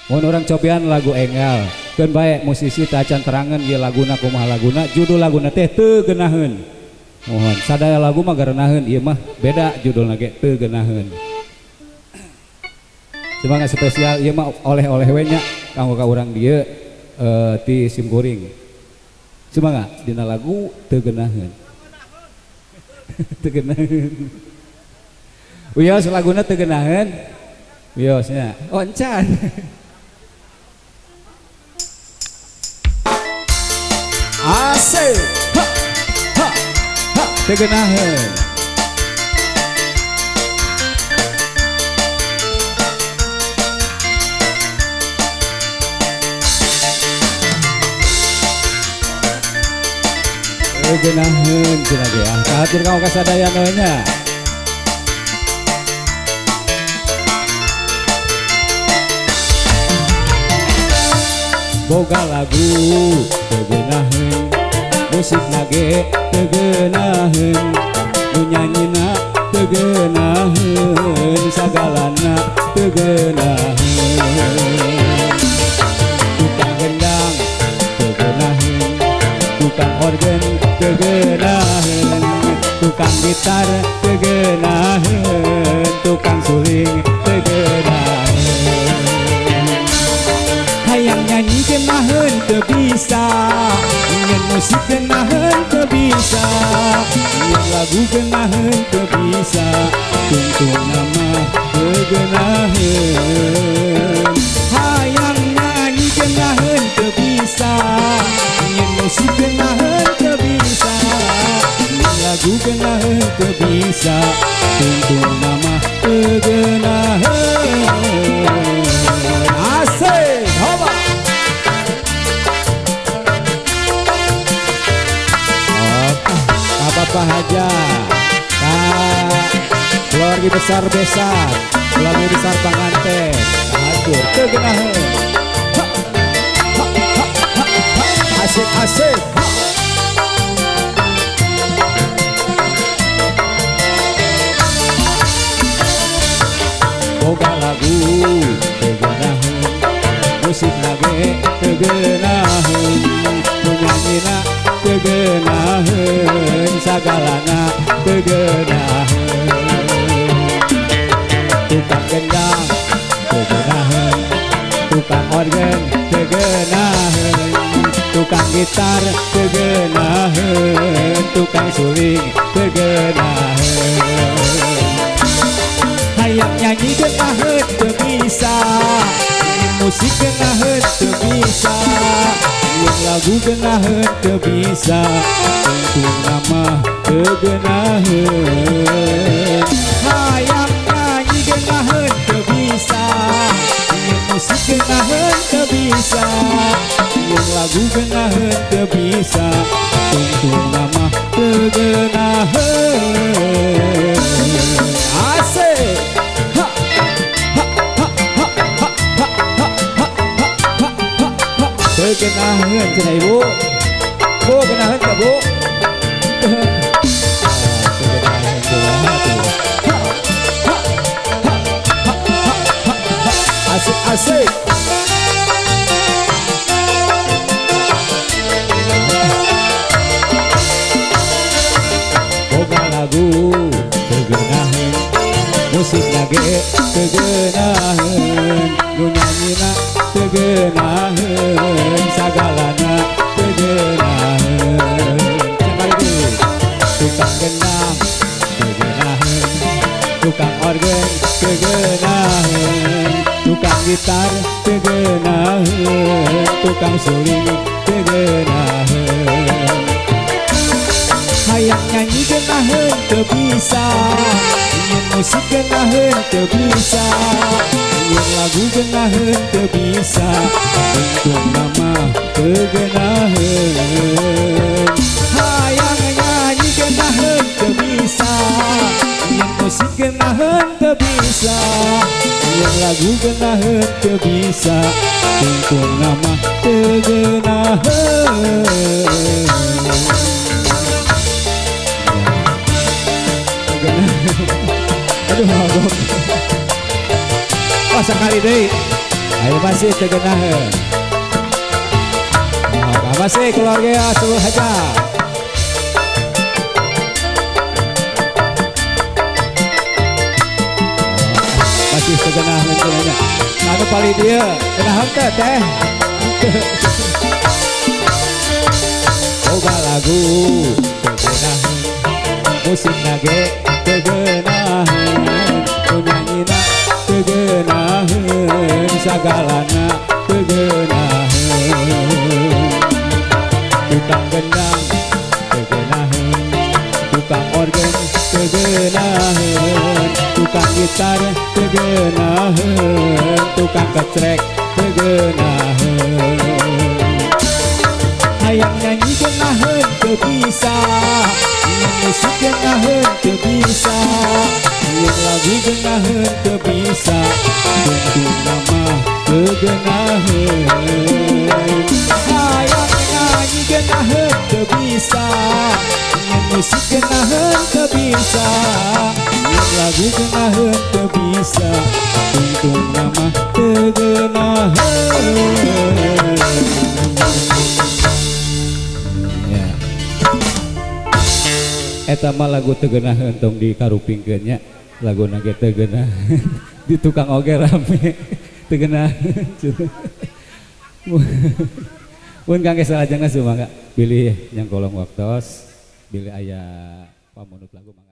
Mun orang cobian lagu enggal keun bae musisi tacan terangan ieu laguna kumaha laguna judul laguna teh teu geunaheun. Mohon sadaya lagu mah gareunaheun ieu mah beda judulna ge teu geunaheun. Semangat spesial ieu mah oleh-oleh we nya kanggo ka urang dieu ti Simkuring. Semangat dina lagu teu geunaheun. Teu geunaheun. Wios laguna teu geunaheun. Wiosnya oncan. Asik, ha, ha, ha, tegenaheun. Tegenaheun cenah ge ah. Kahatur kanggo kasadayana we nya. Boga lagu tegenaheun musik nage tegenaheun nu nyanyina tegenaheun sagalana tegenaheun tukang gendang tegenaheun tukang organ tegenaheun tukang gitar tegenaheun tukang suling tegenaheun hayang nyanyi geunaheun teu bisa nyen musik geunaheun teu bisa nyen lagu geunaheun teu bisa tungtung nama teu geunaheun hayang nyanyi geunaheun teu bisa nyen musik geunaheun teu bisa nyen lagu geunaheun teu bisa tungtung nama teu geunaheun. Asik hoba Bapak Haja keluarga besar besan keluarga besar panganten hatur tegenaheun asik asik boga lagu tegenaheun musik lage tegenaheun nyanyina tegenaheun sagalana tegenaheun tukang gendang tegenaheun tukang organ tegenaheun tukang gitar tegenaheun tukang suling tegenaheun hayang nyanyi geunaheun teu bisa musik geunaheun teu bisa yang lagu geunaheun teu bisa tungtung nama teu geunaheun hayang nyanyi geunaheun teu bisa yang musik geunaheun teu bisa yang lagu geunaheun teu bisa tungtung nama teu geunaheun. Asik ha ha ha ha ha ha ha tegenaheun cenah ibu bu geunaheun ka bu asik asik boga lagu tegenaheun musik lage tegenaheun nu nyanyina tegenaheun sagalana tegenaheun sekali tukang gendang tegenaheun tukang organ tegenaheun tukang gitar tegenaheun tukang suling tegenaheun hayang nyanyi geunaheun teu bisa nyen musik geunaheun teu bisa nyen lagu geunaheun teu bisa tungtung nama teu geunaheun hayang nyanyi geunaheun teu bisa nyen musik geunaheun teu bisa nyen lagu geunaheun teu bisa tungtung nama teu geunaheun. Aduh mabok. Wah sekali deh Ayo masih tegenaheun. Masih keluarga seluruh haja. Masih tegenaheun cenanya. Anu paling dia kenaheun teh. Boga lagu tegenaheun. Musik nage tegenaheun. Nyanyina tegenaheun. Sagalana tegenaheun. Tukang gendang tegenaheun, tukang organ tegenaheun, tukang gitar tegenaheun, tukang kecrek tegenaheun. Hayang nyanyi geunaheun teu bisa, nyanyi musik geunaheun teu bisa, nyanyi lagu geunaheun teu bisa, bentuk nama tegenaheun. Hayang nyanyi geunaheun teu bisa, nyanyi musik geunaheun teu bisa, nyanyi lagu geunaheun teu bisa, bentuk nama tegenaheun. Eta mah lagu tegenaheun tong dikarupingkeun nya, lagu nage tegenaheun di tukang oge rame tegenaheun. Mun kangge salajengna sumangga pilih yang kolong waktos, pilih aya pamunut lagu mangga.